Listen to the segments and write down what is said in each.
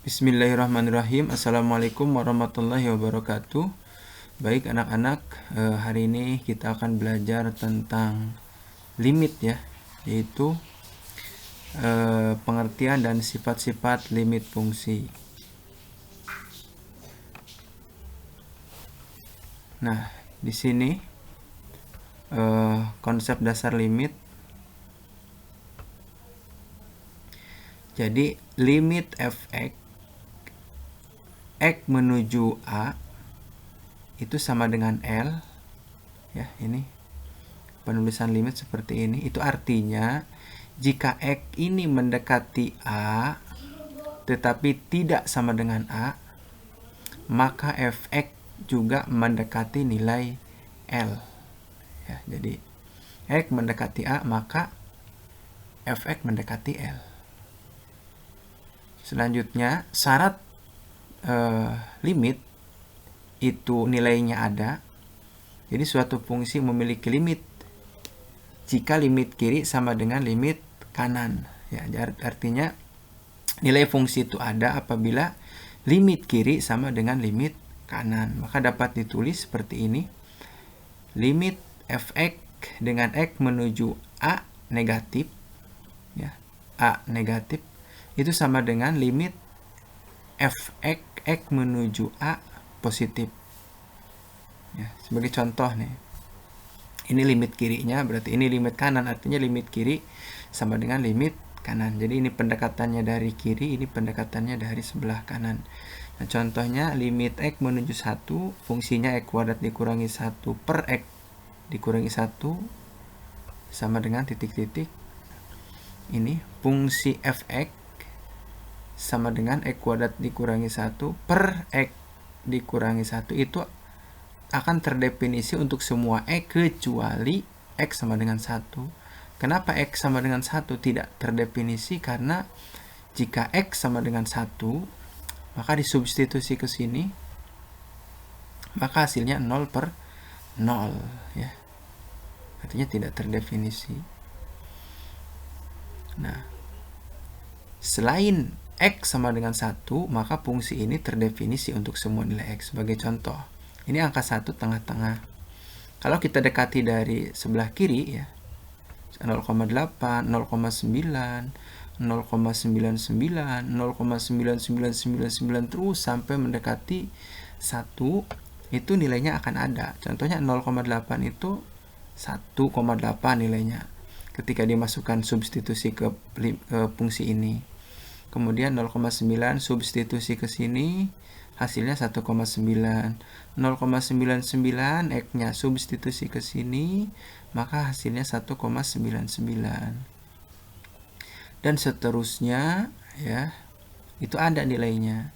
Bismillahirrahmanirrahim. Assalamualaikum warahmatullahi wabarakatuh. Baik anak-anak, hari ini kita akan belajar tentang limit ya, yaitu pengertian dan sifat-sifat limit fungsi. Nah, di sini konsep dasar limit. Jadi limit f(x) x menuju A itu sama dengan L ya, ini penulisan limit seperti ini. Itu artinya jika x ini mendekati A tetapi tidak sama dengan A, maka fx juga mendekati nilai L ya. Jadi x mendekati A, maka fx mendekati L. Selanjutnya, syarat limit itu nilainya ada. Jadi suatu fungsi memiliki limit jika limit kiri sama dengan limit kanan ya. Artinya nilai fungsi itu ada apabila limit kiri sama dengan limit kanan. Maka dapat ditulis seperti ini: limit fx dengan x menuju A negatif ya, A negatif itu sama dengan limit fx x menuju A positif ya. Sebagai contoh nih, ini limit kirinya, berarti ini limit kanan, artinya limit kiri sama dengan limit kanan. Jadi ini pendekatannya dari kiri, ini pendekatannya dari sebelah kanan. Nah, contohnya limit x menuju 1, fungsinya x kuadrat dikurangi 1 per x dikurangi 1 sama dengan titik-titik. Ini fungsi fx sama dengan x kuadrat dikurangi 1 per x dikurangi 1 itu akan terdefinisi untuk semua x kecuali x sama dengan 1. Kenapa x sama dengan 1 tidak terdefinisi? Karena jika x sama dengan 1, maka disubstitusi ke sini, maka hasilnya 0 per 0 ya. Artinya tidak terdefinisi. Nah, selain x sama dengan 1, maka fungsi ini terdefinisi untuk semua nilai x. Sebagai contoh, ini angka 1 tengah-tengah. Kalau kita dekati dari sebelah kiri ya, 0,8, 0,9, 0,99, 0,9999 terus sampai mendekati 1, itu nilainya akan ada. Contohnya 0,8 itu 1,8 nilainya ketika dimasukkan substitusi ke fungsi ini. Kemudian 0,9 substitusi ke sini, hasilnya 1,9. 0,99 x-nya substitusi ke sini, maka hasilnya 1,99. Dan seterusnya ya, itu ada nilainya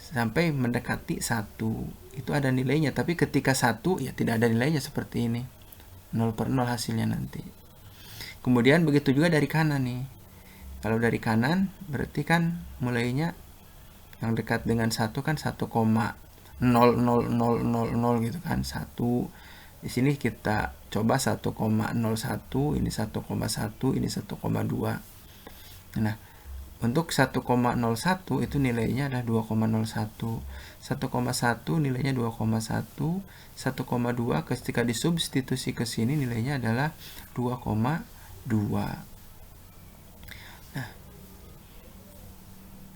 sampai mendekati 1. Itu ada nilainya, tapi ketika 1 ya tidak ada nilainya seperti ini. 0 per 0 hasilnya nanti. Kemudian begitu juga dari kanan nih. Kalau dari kanan berarti kan mulainya yang dekat dengan 1 kan 1,00000 gitu kan, 1. Di sini kita coba 1,01, ini 1,1, ini 1,2. Nah, untuk 1,01 itu nilainya adalah 2,01. 1,1 nilainya 2,1. 1,2 ketika disubstitusi ke sini nilainya adalah 2,2.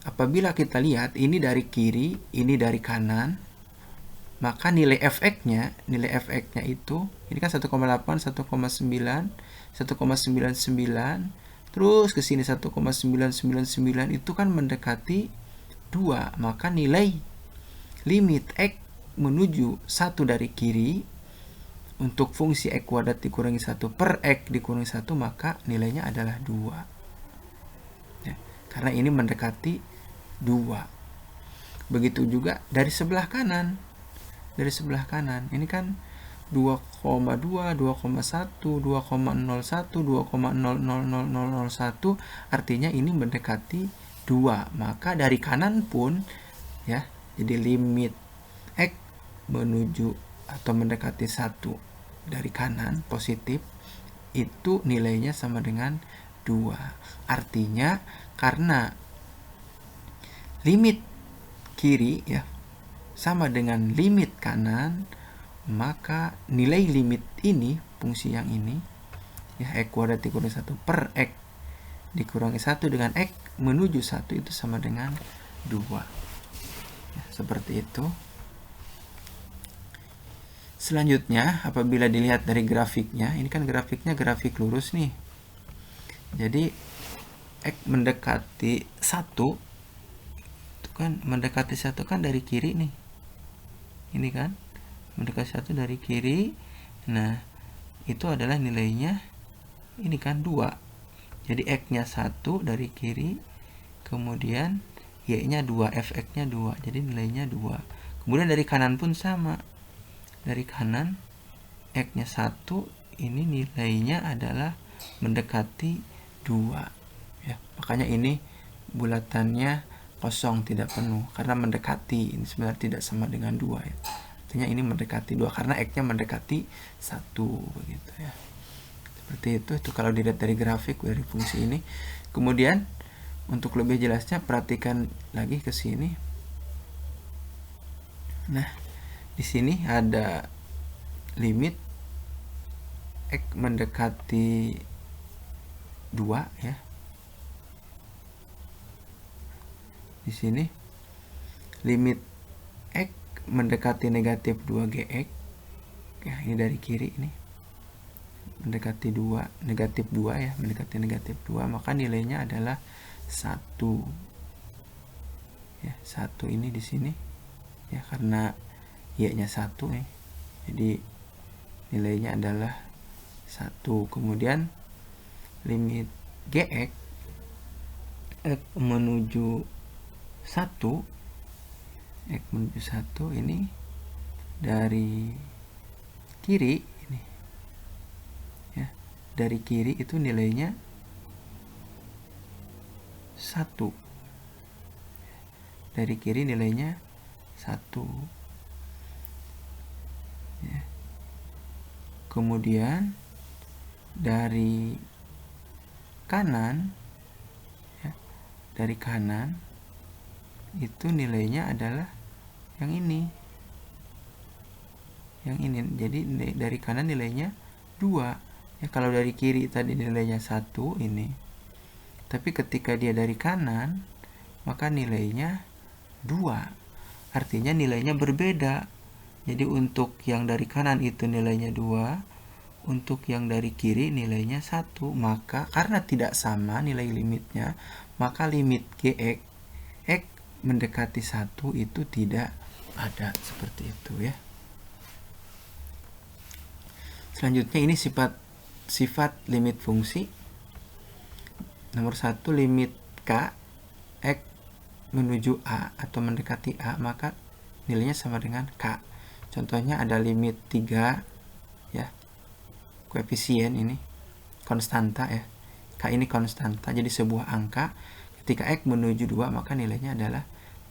Apabila kita lihat ini dari kiri, ini dari kanan, maka nilai fx-nya itu, ini kan 1,8, 1,9, 1,99, terus ke sini 1,999 itu kan mendekati 2, maka nilai limit x menuju 1 dari kiri untuk fungsi x kuadrat dikurangi 1 per x dikurangi 1, maka nilainya adalah 2 ya, karena ini mendekati 2. Begitu juga dari sebelah kanan. Dari sebelah kanan ini kan 2,2, 2,1, 2,01, 2,000001, artinya ini mendekati 2. Maka dari kanan pun ya, jadi limit x menuju atau mendekati 1 dari kanan positif itu nilainya sama dengan 2. Artinya karena limit kiri ya sama dengan limit kanan, maka nilai limit ini, fungsi yang ini ya, x kuadrat dikurangi 1 per x dikurangi 1 dengan x menuju 1 itu sama dengan 2 ya, seperti itu. Selanjutnya, apabila dilihat dari grafiknya, ini kan grafiknya grafik lurus nih. Jadi x mendekati 1 itu kan mendekati 1 kan dari kiri nih. Ini kan mendekati 1 dari kiri. Nah, itu adalah nilainya ini kan 2. Jadi x-nya 1 dari kiri, kemudian y-nya 2, fx-nya 2. Jadi nilainya 2. Kemudian dari kanan pun sama. Dari kanan x-nya 1, ini nilainya adalah mendekati 2 ya. Makanya ini bulatannya kosong, tidak penuh karena mendekati. Ini sebenarnya tidak sama dengan 2 ya. Artinya ini mendekati 2 karena x-nya mendekati 1 begitu ya. Seperti itu kalau dilihat dari grafik dari fungsi ini. Kemudian untuk lebih jelasnya perhatikan lagi ke sini. Nah, di sini ada limit x mendekati 2 ya. Di sini limit x mendekati negatif 2gx ya, ini dari kiri ini mendekati 2, negatif 2 ya, mendekati negatif 2, maka nilainya adalah 1 ya, 1 ini di sini ya, karena y-nya 1 ya. Jadi nilainya adalah 1. Kemudian limit gx x menuju 1 x menuju 1 ini dari kiri ini ya, dari kiri itu nilainya 1. Dari kiri nilainya 1 ya. Kemudian dari kanan ya, dari kanan itu nilainya adalah yang ini, jadi dari kanan nilainya 2 ya. Kalau dari kiri tadi nilainya 1 ini, tapi ketika dia dari kanan maka nilainya 2, artinya nilainya berbeda. Jadi untuk yang dari kanan itu nilainya 2, untuk yang dari kiri nilainya 1. Maka karena tidak sama nilai limitnya, maka limit gx x mendekati 1 itu tidak ada, seperti itu ya. Selanjutnya ini sifat limit fungsi. Nomor 1, limit k x menuju a atau mendekati a, maka nilainya sama dengan k. Contohnya ada limit 3 ya, koefisien ini konstanta ya, k ini konstanta, jadi sebuah angka. Ketika x menuju 2 maka nilainya adalah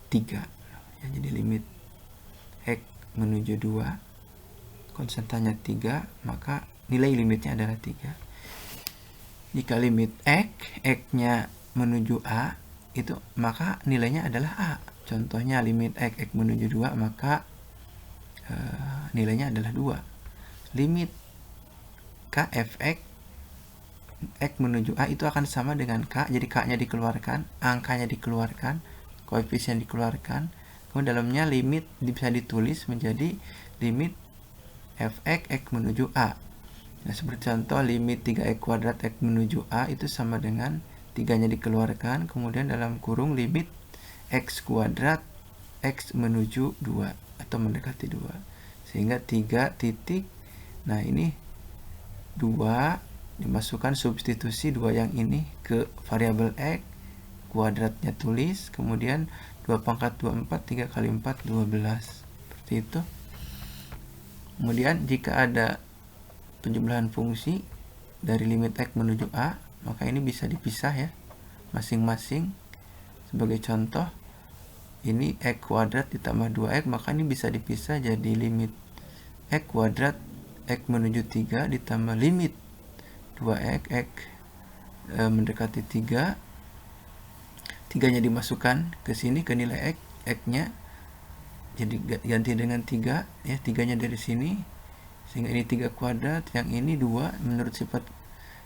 3 ya. Jadi limit x menuju 2 konstantanya 3, maka nilai limitnya adalah 3. Jika limit x nya menuju a itu, maka nilainya adalah a. Contohnya limit x menuju 2, maka nilainya adalah 2. Limit k fx x menuju a itu akan sama dengan k, jadi k nya dikeluarkan, angkanya dikeluarkan, koefisien dikeluarkan, kemudian dalamnya limit bisa ditulis menjadi limit fx x menuju a. Nah, seperti contoh limit 3x kuadrat x menuju a itu sama dengan 3 nya dikeluarkan, kemudian dalam kurung limit x kuadrat x menuju 2 atau mendekati 2, sehingga 3 titik. Nah, ini 2 dimasukkan, substitusi 2 yang ini ke variabel x, kuadratnya tulis, kemudian 2 pangkat 24, 3 kali 4 12, seperti itu. Kemudian jika ada penjumlahan fungsi dari limit x menuju a, maka ini bisa dipisah ya masing-masing. Sebagai contoh, ini x kuadrat ditambah 2x, maka ini bisa dipisah jadi limit x kuadrat x menuju 3 ditambah limit 2x x mendekati 3 3-nya dimasukkan ke sini ke nilai X-nya, jadi ganti dengan 3 ya, 3-nya dari sini, sehingga ini 3 kuadrat, yang ini 2 menurut sifat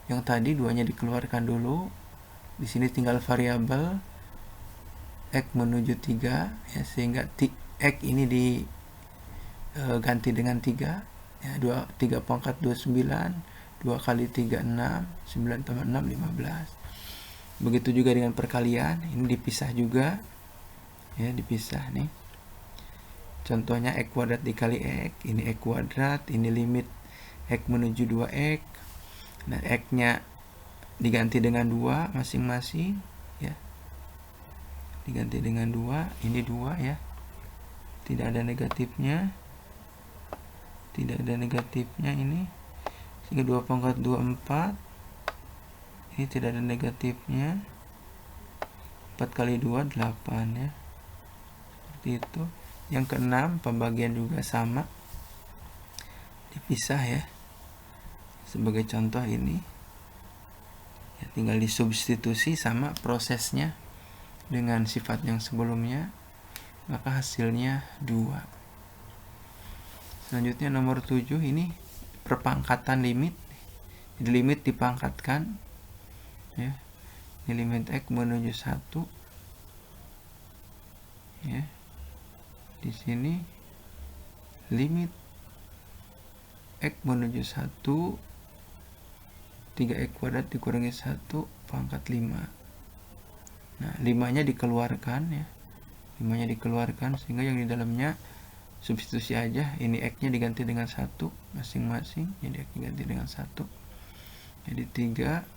yang tadi, 2-nya dikeluarkan dulu. Di sini tinggal variabel X menuju 3 ya, sehingga X ini diganti dengan 3 ya, 3 pangkat 29, 2 kali 3 6, 9 tambah 6 15. Begitu juga dengan perkalian, ini dipisah juga ya, dipisah nih. Contohnya X kuadrat dikali X, ini X kuadrat, ini limit X menuju 2X. Nah, X-nya diganti dengan 2 masing-masing ya. Diganti dengan 2, ini 2 ya. Tidak ada negatifnya. Tidak ada negatifnya ini. Sehingga 2 pangkat 2 4. Ini tidak ada negatifnya. 4 kali 2 8 ya. Seperti itu. Yang keenam, pembagian juga sama. Dipisah ya. Sebagai contoh ini. Ya, tinggal disubstitusi sama prosesnya dengan sifat yang sebelumnya, maka hasilnya 2. Selanjutnya nomor 7, ini perpangkatan limit. Jadi limit dipangkatkan ya. Ini limit X menuju 1 ya. Di sini limit X menuju 1, 3X kuadrat dikurangi 1 pangkat 5. Nah, 5-nya dikeluarkan ya. 5-nya dikeluarkan, sehingga yang di dalamnya substitusi aja. Ini X-nya diganti dengan 1 masing-masing. Jadi X diganti dengan 1. Jadi 3.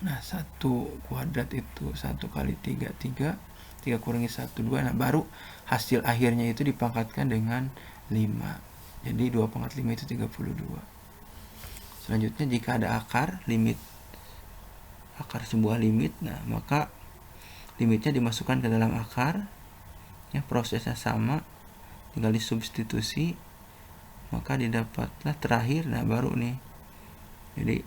Nah, 1 kuadrat itu 1 kali 3 3. 3 kurangi 1 2. Nah, baru hasil akhirnya itu dipangkatkan dengan 5. Jadi 2 pangkat 5 itu 32. Selanjutnya, jika ada akar sebuah limit, nah maka limitnya dimasukkan ke dalam akar ya, prosesnya sama, tinggal disubstitusi, maka didapatlah terakhir. Nah, baru nih, jadi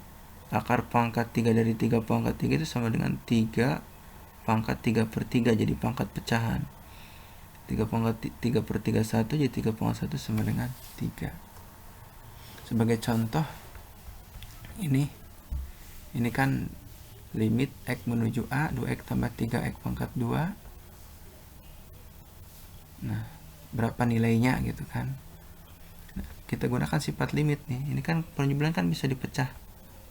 akar pangkat 3 dari 3 pangkat 3 itu sama dengan 3 pangkat 3 per 3, jadi pangkat pecahan. 3 pangkat 3 per 3 1, jadi 3 pangkat 1 sama dengan 3. Sebagai contoh, ini kan limit X menuju A, 2X tambah 3X pangkat 2. Nah, berapa nilainya gitu kan. Nah, kita gunakan sifat limit nih. Ini kan penjumlahan kan bisa dipecah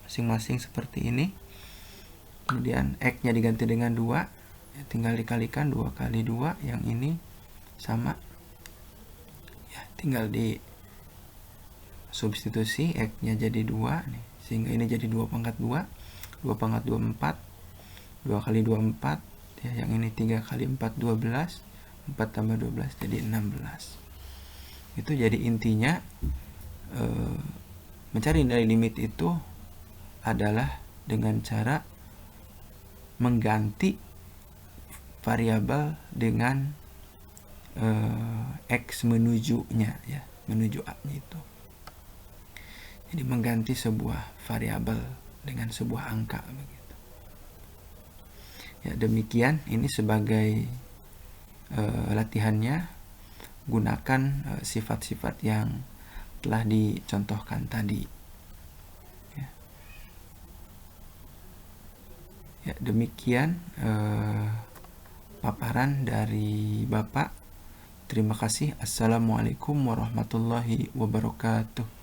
masing-masing seperti ini. Kemudian X-nya diganti dengan 2 ya, tinggal dikalikan 2 kali 2, yang ini sama ya, tinggal di substitusi, X-nya jadi 2 nih, sehingga ini jadi 2 pangkat 2. 2 pangkat 2 4. 2 kali 2 4 ya, yang ini 3 kali 4 12. 4 tambah 12 jadi 16. Itu jadi intinya mencari nilai limit itu adalah dengan cara mengganti variabel dengan X menujunya ya, menuju A-nya itu. Jadi mengganti sebuah variabel dengan sebuah angka begitu. Ya, demikian ini sebagai latihannya. Gunakan sifat-sifat yang telah dicontohkan tadi. Ya, demikian paparan dari Bapak. Terima kasih. Assalamualaikum warahmatullahi wabarakatuh.